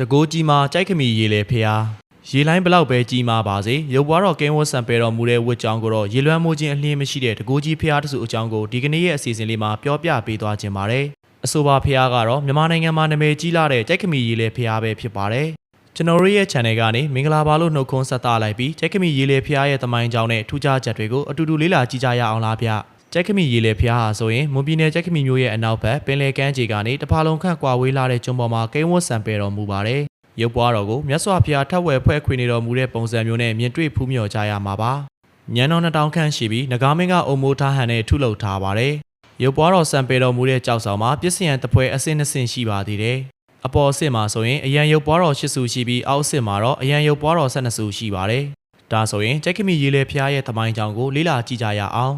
တကိုးကြီးမှာကြိုက်ခမီရေလေဖျားရေလိုင်းဘလောက်ပဲကြီးမားပါစေရုပ်ပွားတော်ကင်းဝတ်ဆံပယ်တော်မူတဲ့ဝတ်ကြောင်းကိုတော့ရေလွှမ်းမိုးခြင်းအလင်းမရှိတဲ့တကိုးကြီးဖျားတစုအကြောင်းကိုဒီကနေ့ရဲ့အစီအစဉ်လေးမှာပြောပြပေးသွားခြင်းပါတယ်အဆိုပါဖျားကတော့မြန်မာနိုင်ငံမှာနာမည်ကြီးလာတဲ့ကြိုက်ခမီရေလေဖျားပဲဖြစ်ပါတယ်ကျွန်တော်တို့ရဲ့ channel ကနေမင်္ဂလာပါလို့နှုတ်ခွန်းဆက်သလိုက်ပြီးကြိုက်ခမီရေလေဖျားရဲ့သမိုင်းကြောင်းနဲ့ထူးခြားချက်တွေကိုအတူတူလေ့လာကြည့်ကြရအောင်လားဗျကြိုက်ခမီရေလေဖျားဟာဆိုရင်မွန်ပြည်နယ်ကြိုက်ခမီမြို့ရဲ့အနောက်ဘက်ပင်လယ်ကမ်းခြေကနေတဖာလုံးခန့်ကွာဝေးလာတဲ့ကျွန်းပေါ်မှာကင်းဝတ်ဆံပယ်တော်မူပါတယ်ရုပ်ပွားတော်ကိုမြတ်စွာဘုရားထပ်ဝယ်ဖွဲ့ခွေနေတော်မူတဲ့ပုံစံမျိုးနဲ့မြင်တွေ့ဖူးမြော်ကြရမှာပါညံတော်2000ခန့်ရှိပြီးနဂါမင်းကအုံမိုးထားဟန်နဲ့ထုလုပ်ထားပါတယ်ရုပ်ပွားတော်ဆံပယ်တော်မူတဲ့ကြောက်ဆောင်မှာပစ္စယံတပွဲအဆင့်2ဆင့်ရှိပါသေးတယ်အပေါ်အဆင့်မှာဆိုရင်အရန်ရုပ်ပွားတော်10ဆူရှိပြီးအောက်အဆင့်မှာတော့အရန်ရုပ်ပွားတော်12ဆူရှိပါတယ်ဒါဆိုရင်ကြိုက်ခမီရေလေဖျားရဲ့သမိုင်းကြောင်းကိုလေ့လာကြည့်ကြရအောင်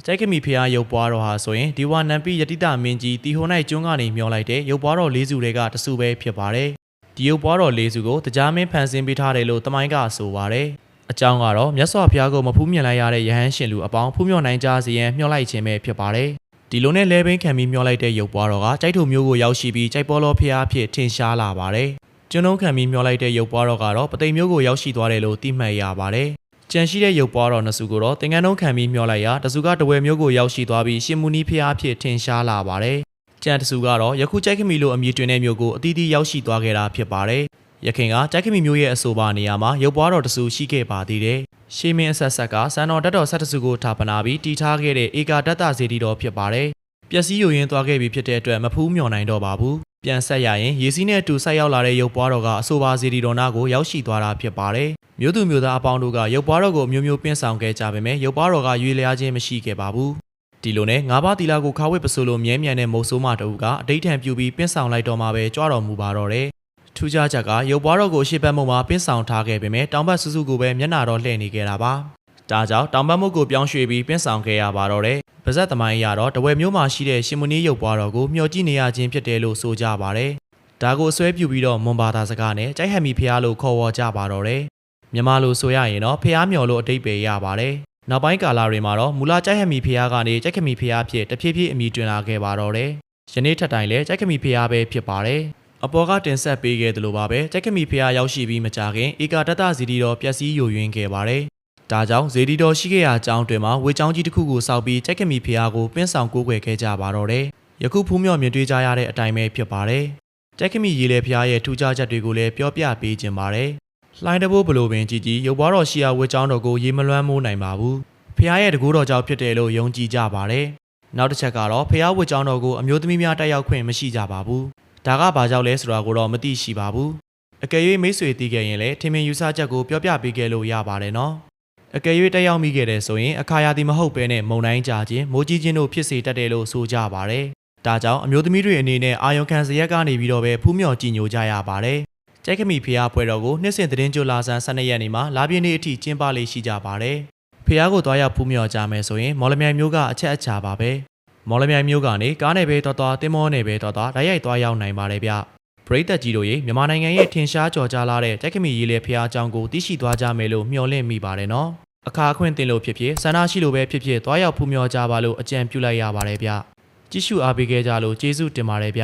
ကြိုက်ခမီဖျားရုပ်ပွားတော်ဟာဆိုရင်ဒီဝနံပိယတိတမင်းကြီးတီဟို၌ကျွန်းကနေမျောလိုက်တဲ့ရုပ်ပွားတော်၄စုတွေကတစုပဲဖြစ်ပါတယ်ဒီရုပ်ပွားတော်၄စုကိုတရားမင်းဖန်ဆင်းပေးထားတယ်လို့တမိုင်းကဆိုပါတယ်အကြောင်းကတော့မြတ်စွာဘုရားကိုမဖူးမြင်လိုက်ရတဲ့ယဟန်ရှင်လူအပေါင်းဖူးမြော်နိုင်ကြစေရန်မျှော်လိုက်ခြင်းပဲဖြစ်ပါတယ်ဒီလိုနဲ့လဲဘင်းခံပြီးမျှော်လိုက်တဲ့ရုပ်ပွားတော်ကကြိုက်ထုံမျိုးကိုရောက်ရှိပြီးကြိုက်ပေါ်တော်ဖျားအဖြစ်ထင်ရှားလာပါတယ်ကျွန်းလုံးခံပြီးမျှော်လိုက်တဲ့ရုပ်ပွားတော်ကတော့ပသိမ်မျိုးကိုရောက်ရှိသွားတယ်လို့သိမှတ်ရပါတယ်ကြံရှိတဲ့ရုပ်ပွားတော်နှစ်စုကိုတော့သင်္ကန်းလုံးခံပြီးမျှော်လိုက်ရာတစုကတဝဲမျိုးကိုရောက်ရှိသွားပြီးရှင်မူနီဖျားအဖြစ်ထင်ရှားလာပါတယ်ကြံတစုကတော့ယခုကြိုက်ခမီလိုအမည်တွင်တဲ့မျိုးကိုအသီးသီးရောက်ရှိသွားခဲ့တာဖြစ်ပါတယ်ရခင်ကကြိုက်ခမီမျိုးရဲ့အဆိုပါနေရာမှာရုပ်ပွားတော်တစုရှိခဲ့ပါသေးတယ်ရှေးမင်းအဆက်ဆက်ကစံတော်တက်တော်ဆက်တစုကိုထာပနာပြီးတည်ထားခဲ့တဲ့ဧကာတတဇေတီတော်ဖြစ်ပါတယ်ပျက်စီးယိုယွင်းသွားခဲ့ပြီဖြစ်တဲ့အတွက်မဖူးမြော်နိုင်တော့ပါဘူးပြန်ဆက်ရရင်ရေစီးနဲ့အတူဆက်ရောက်လာတဲ့ရုပ်ပွားတော်ကအဆိုပါဇေတီတော်နာကိုရောက်ရှိသွားတာဖြစ်ပါတယ်မြို့သူမြို့သားအပေါင်းတို့ကရုပ်ပွားတော်ကိုမျိုးမျိုးပင်းဆောင်ခဲ့ကြပေမဲ့ရုပ်ပွားတော်ကရွေလျားခြင်းမရှိခဲ့ပါဘူးဒီလိုနဲ့၅ပါးသီလကိုခါဝစ်ပစိုးလိုမြဲမြံတဲ့မုတ်ဆိုးမတအုပ်ကအတိတ်ထံပြူပြီးပင်းဆောင်လိုက်တော့မှပဲကြွတော်မူပါတော့တယ်ထူးခြားချက်ကရုပ်ပွားတော်ကိုရှေ့ဘက်မုံမှာပင်းဆောင်ထားခဲ့ပေမဲ့တောင်ဘက်စုစုကိုပဲမျက်နှာတော်လှည့်နေခဲ့တာပါဒါကြောင့်တောင်ဘက်မုတ်ကိုပြောင်းရွှေ့ပြီးပင်းဆောင်ခဲ့ရပါတော့တယ်ပါဇက်သမိုင်းအရတော့တဝဲမျိုးမှာရှိတဲ့ရှင်မုနီရုပ်ပွားတော်ကိုမျှော်ကြည့်နေရခြင်းဖြစ်တယ်လို့ဆိုကြပါတယ်ဒါကိုအစွဲပြုပြီးတော့မွန်ဘာသာစကားနဲ့ကြိုက်ဟန်မီဖျားလို့ခေါ်ဝေါ်ကြပါတော့တယ်မြန်မာလိုဆိုရရင်တော့ဖျားမျှော်လို့အတိတ်ပဲရပါတယ်နောက်ပိုင်းကာလတွေမှာတော့မူလကြိုက်ဟန်မီဖျားကနေကြိုက်ခမီဖျားဖြစ်တဖြည်းဖြည်းအမည်တွင်လာခဲ့ပါတော့တယ်ယနေ့ထက်တိုင်လည်းကြိုက်ခမီဖျားပဲဖြစ်ပါတယ်အပေါ်ကတင်ဆက်ပေးခဲ့သလိုပါပဲကြိုက်ခမီဖျားရောက်ရှိပြီးမကြခင်ဧကာတတဇီတီတော်ပျက်စီးယိုယွင်းခဲ့ပါတယ်ဒါကြောင့်ဇေဒီတော်ရှိခဲ့ရာအကြောင်းတွင်မှာဝေကျောင်းကြီးတစ်ခုကိုစောက်ပြီးကြိုက်ခမီဖျားကိုပင်းဆောင်ကိုးကွယ်ခဲ့ကြပါတော့တယ်ယခုဖူးမြော်မြင်တွေ့ကြရတဲ့အတိုင်းပဲဖြစ်ပါတယ်ကြိုက်ခမီရေလေဖျားရဲ့ထူးခြားချက်တွေကိုလည်းပြောပြပေးခြင်းပါတယ်လှိုင်းတဘိုးဘလိုပင်ကြီးကြီးရုပ်ပွားတော်ရှိရာဝေကျောင်းတော်ကိုရေမလွှမ်းမိုးနိုင်ပါဘူးဖျားရဲ့တကူတော်ကြောင့်ဖြစ်တယ်လို့ယုံကြည်ကြပါတယ်နောက်တစ်ချက်ကတော့ဖျားဝေကျောင်းတော်ကိုအမျိုးသမီးများတက်ရောက်ခွင့်မရှိကြပါဘူးဒါကဘာကြောင့်လဲဆိုတာကိုတော့မသိရှိပါဘူးအကယ်၍မိတ်ဆွေသိခဲ့ရင်လည်းထင်မြင်ယူဆချက်ကိုပြောပြပေးခဲ့လို့ရပါတယ်နော်အကယ်၍တက်ရောက်မိခဲ့တယ်ဆိုရင်အခါရသည်မဟုတ်ဘဲနဲ့မုံတိုင်းကြခြင်းမိုးကြီးခြင်းတို့ဖြစ်စေတတ်တယ်လို့ဆိုကြပါတယ်ဒါကြောင့်အမျိုးသမီးတွေအနေနဲ့အာယုံခံစရက်ကနေပြီးတော့ပဲဖူးမြော်ကြည်ညိုကြရပါတယ်ကြိုက်ခမီဖျားပွဲတော်ကိုနှစ်စဉ်သတင်းကြိုလာဆန်း12ရက်နေ့မှာလာပြည့်နေ့အထိကျင်းပလေးရှိကြပါတယ်ဖျားကိုသွားရောက်ဖူးမြော်ကြမယ်ဆိုရင်မော်လမြိုင်မျိုးကအချက်အချာပါပဲမော်လမြိုင်မျိုးကနေကားနယ်ပဲတော်တော်တင်မောနယ်ပဲတော်တော်ဓာတ်ရိုက်သွားရောက်နိုင်ပါတယ်ဗျပရိသတ်ကြီးတို့ရေမြန်မာနိုင်ငံရဲ့ထင်ရှားကြော်ကြားလာတဲ့ကြိုက်ခမီရေလေဖျားအကြောင်းကိုသိရှိသွားကြမယ်လို့မျှော်လင့်မိပါတယ်နော်အခါအခွင့်တင်လို့ဖြစ်ဖြစ်ဆန္ဒရှိလို့ပဲဖြစ်ဖြစ်သွားရောက်ဖူးမြော်ကြပါလို့အကြံပြုလိုက်ရပါတယ်ဗျကြည့်ရှုအားပေးခဲ့ကြလို့ကျေးဇူးတင်ပါတယ်ဗျ